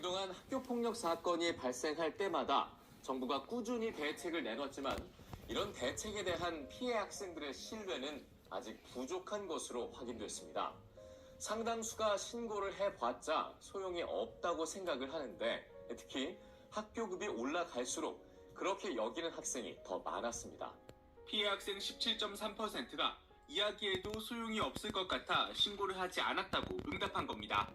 그동안 학교폭력 사건이 발생할 때마다 정부가 꾸준히 대책을 내놨지만 이런 대책에 대한 피해 학생들의 신뢰는 아직 부족한 것으로 확인됐습니다. 상당수가 신고를 해봤자 소용이 없다고 생각을 하는데 특히 학교급이 올라갈수록 그렇게 여기는 학생이 더 많았습니다. 피해 학생 17.3%가 이야기해도 소용이 없을 것 같아 신고를 하지 않았다고 응답한 겁니다.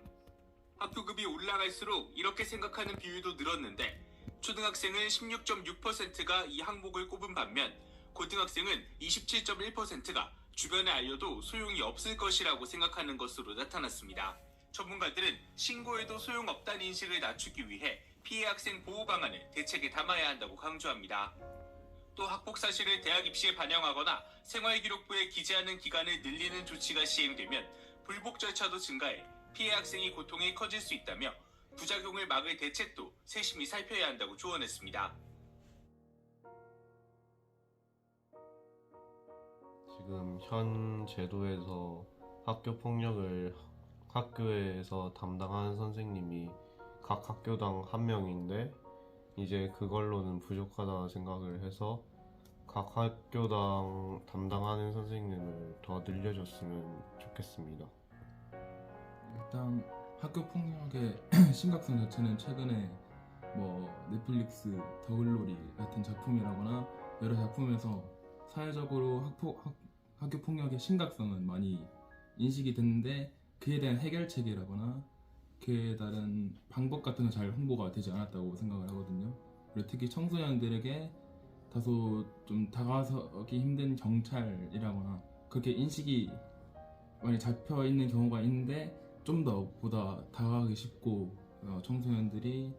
학교급이 올라갈수록 이렇게 생각하는 비율도 늘었는데 초등학생은 16.6%가 이 항목을 꼽은 반면 고등학생은 27.1%가 주변에 알려도 소용이 없을 것이라고 생각하는 것으로 나타났습니다. 전문가들은 신고해도 소용없다는 인식을 낮추기 위해 피해 학생 보호 방안을 대책에 담아야 한다고 강조합니다. 또 학폭 사실을 대학 입시에 반영하거나 생활기록부에 기재하는 기간을 늘리는 조치가 시행되면 불복 절차도 증가해 피해 학생이 고통이 커질 수 있다며 부작용을 막을 대책도 세심히 살펴야 한다고 조언했습니다. 지금 현 제도에서 학교 폭력을 학교에서 담당하는 선생님이 각 학교당 한 명인데 이제 그걸로는 부족하다 생각을 해서 각 학교당 담당하는 선생님을 더 늘려줬으면 좋겠습니다. 일단 학교 폭력의 심각성 자체는 최근에 넷플릭스 더글로리 같은 작품이라거나 여러 작품에서 사회적으로 학교 폭력의 심각성은 많이 인식이 됐는데 그에 대한 해결책이라거나 그에 따른 방법 같은 건 잘 홍보가 되지 않았다고 생각을 하거든요. 그리고 특히 청소년들에게 다소 좀 다가서기 힘든 경찰이라거나 그렇게 인식이 많이 잡혀 있는 경우가 있는데 좀 더 보다 다가가기 쉽고 청소년들이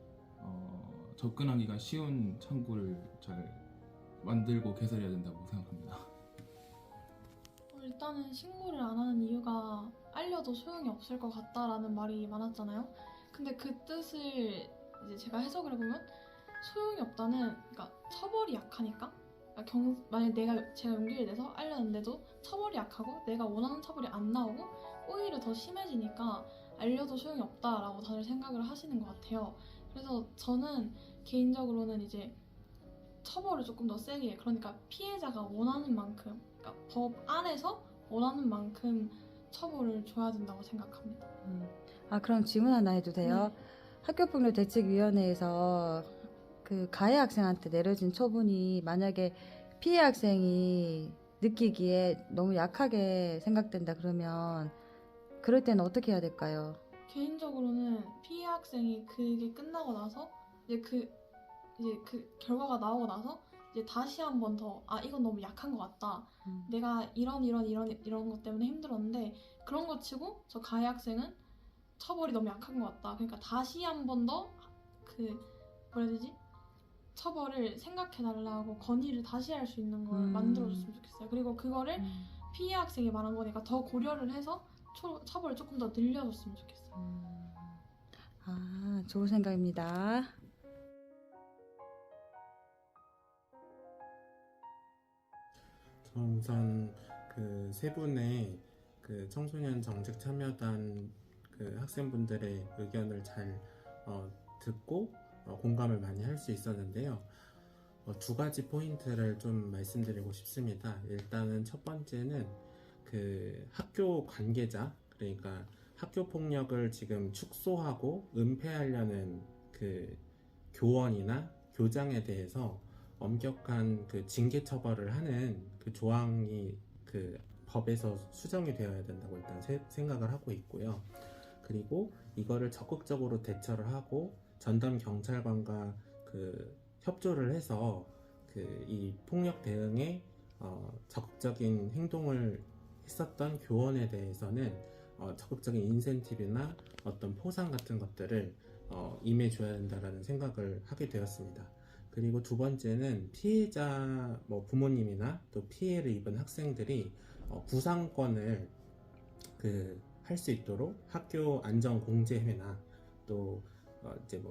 접근하기가 쉬운 창구를 잘 만들고 개설해야 된다고 생각합니다. 일단은 신고를 안 하는 이유가 알려도 소용이 없을 것 같다라는 말이 많았잖아요. 근데 그 뜻을 이제 제가 해석을 해보면 소용이 없다는, 그러니까 처벌이 약하니까. 그러니까 만약 제가 용기를 내서 알렸는데도 처벌이 약하고 내가 원하는 처벌이 안 나오고 오히려 더 심해지니까 알려도 소용이 없다라고 다들 생각을 하시는 것 같아요. 그래서 저는 개인적으로는 이제 처벌을 조금 더 세게, 그러니까 피해자가 원하는 만큼, 그러니까 법 안에서 원하는 만큼 처벌을 줘야 된다고 생각합니다. 그럼 질문 하나 해도 돼요? 네. 학교폭력대책위원회에서 그 가해 학생한테 내려진 처분이 만약에 피해 학생이 느끼기에 너무 약하게 생각된다 그러면 그럴 때는 어떻게 해야 될까요? 개인적으로는 피해 학생이 그게 끝나고 나서 이제 그 결과가 나오고 나서 이제 다시 한 번 더 이건 너무 약한 것 같다. 내가 이런 것 때문에 힘들었는데 그런 거 치고 저 가해 학생은 처벌이 너무 약한 것 같다. 그러니까 다시 한 번 더 뭐라 해야 되지? 처벌을 생각해달라고 건의를 다시 할 수 있는 걸 만들어줬으면 좋겠어요. 그리고 그거를 피해 학생이 말한 거니까 더 고려를 해서 처벌을 조금 더 늘려줬으면 좋겠어요. 좋은 생각입니다. 우선 그 세 분의 그 청소년 정책 참여단 그 학생분들의 의견을 잘 듣고 공감을 많이 할 수 있었는데요. 두 가지 포인트를 좀 말씀드리고 싶습니다. 일단은 첫 번째는 그 학교 관계자, 그러니까 학교 폭력을 지금 축소하고 은폐하려는 그 교원이나 교장에 대해서 엄격한 그 징계 처벌을 하는 그 조항이 그 법에서 수정이 되어야 된다고 일단 생각을 하고 있고요. 그리고 이거를 적극적으로 대처를 하고 전담 경찰관과 그 협조를 해서 그 이 폭력 대응에 적극적인 행동을 했었던 교원에 대해서는 적극적인 인센티브나 어떤 포상 같은 것들을 임해줘야 된다라는 생각을 하게 되었습니다. 그리고 두 번째는 피해자 부모님이나 또 피해를 입은 학생들이 구상권을 할 수 있도록 학교 안전공제회나 또 이제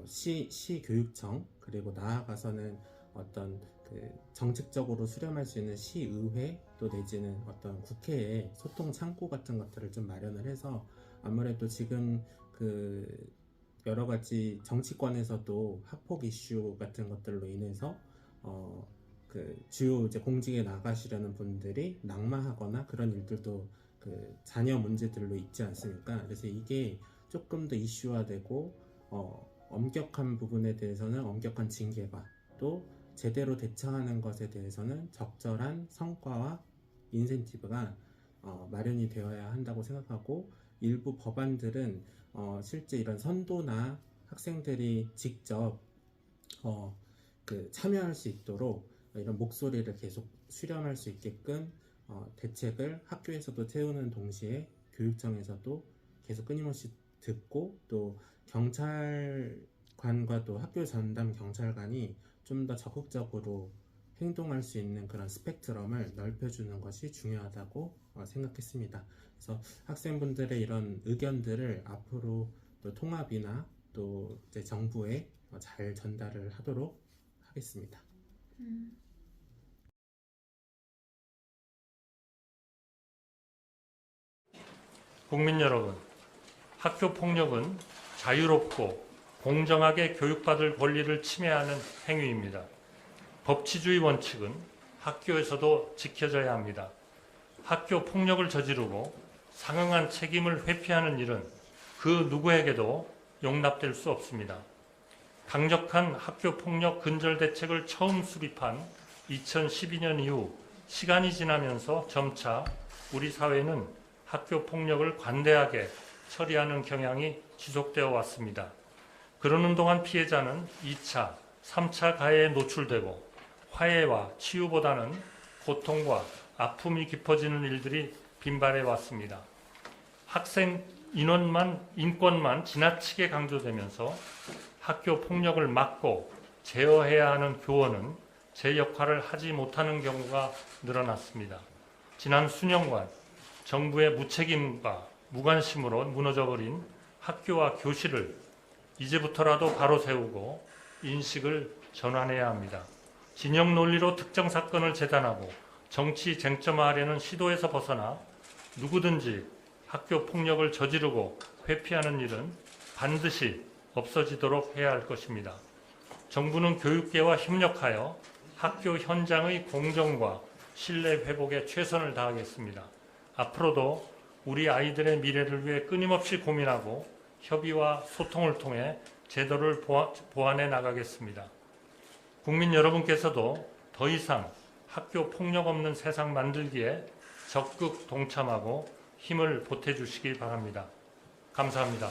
시교육청, 그리고 나아가서는 어떤 그 정책적으로 수렴할 수 있는 시의회 또 내지는 어떤 국회에 소통 창구 같은 것들을 좀 마련을 해서 아무래도 지금 그 여러 가지 정치권에서도 학폭 이슈 같은 것들로 인해서 그 주요 이제 공직에 나가시려는 분들이 낙마하거나 그런 일들도 그 자녀 문제들로 있지 않습니까? 그래서 이게 조금 더 이슈화되고 엄격한 부분에 대해서는 엄격한 징계가, 또 제대로 대처하는 것에 대해서는 적절한 성과와 인센티브가 마련이 되어야 한다고 생각하고, 일부 법안들은 실제 이런 선도나 학생들이 직접 그 참여할 수 있도록 이런 목소리를 계속 수렴할 수 있게끔 대책을 학교에서도 세우는 동시에 교육청에서도 계속 끊임없이 듣고, 또 경찰관과 또 학교 전담 경찰관이 좀 더 적극적으로 행동할 수 있는 그런 스펙트럼을 넓혀주는 것이 중요하다고 생각했습니다. 그래서 학생분들의 이런 의견들을 앞으로 또 통합이나 또 이제 정부에 잘 전달을 하도록 하겠습니다. 국민 여러분, 학교 폭력은 자유롭고 공정하게 교육받을 권리를 침해하는 행위입니다. 법치주의 원칙은 학교에서도 지켜져야 합니다. 학교 폭력을 저지르고 상응한 책임을 회피하는 일은 그 누구에게도 용납될 수 없습니다. 강력한 학교 폭력 근절 대책을 처음 수립한 2012년 이후 시간이 지나면서 점차 우리 사회는 학교 폭력을 관대하게 처리하는 경향이 지속되어 왔습니다. 그러는 동안 피해자는 2차, 3차 가해에 노출되고 화해와 치유보다는 고통과 아픔이 깊어지는 일들이 빈발해 왔습니다. 학생 인권만 지나치게 강조되면서 학교 폭력을 막고 제어해야 하는 교원은 제 역할을 하지 못하는 경우가 늘어났습니다. 지난 수년간 정부의 무책임과 무관심으로 무너져버린 학교와 교실을 이제부터라도 바로 세우고 인식을 전환해야 합니다. 진영 논리로 특정 사건을 재단하고 정치 쟁점화하려는 시도에서 벗어나 누구든지 학교 폭력을 저지르고 회피하는 일은 반드시 없어지도록 해야 할 것입니다. 정부는 교육계와 협력하여 학교 현장의 공정과 신뢰 회복에 최선을 다하겠습니다. 앞으로도 우리 아이들의 미래를 위해 끊임없이 고민하고 협의와 소통을 통해 제도를 보완해 나가겠습니다. 국민 여러분께서도 더 이상 학교 폭력 없는 세상 만들기에 적극 동참하고 힘을 보태주시기 바랍니다. 감사합니다.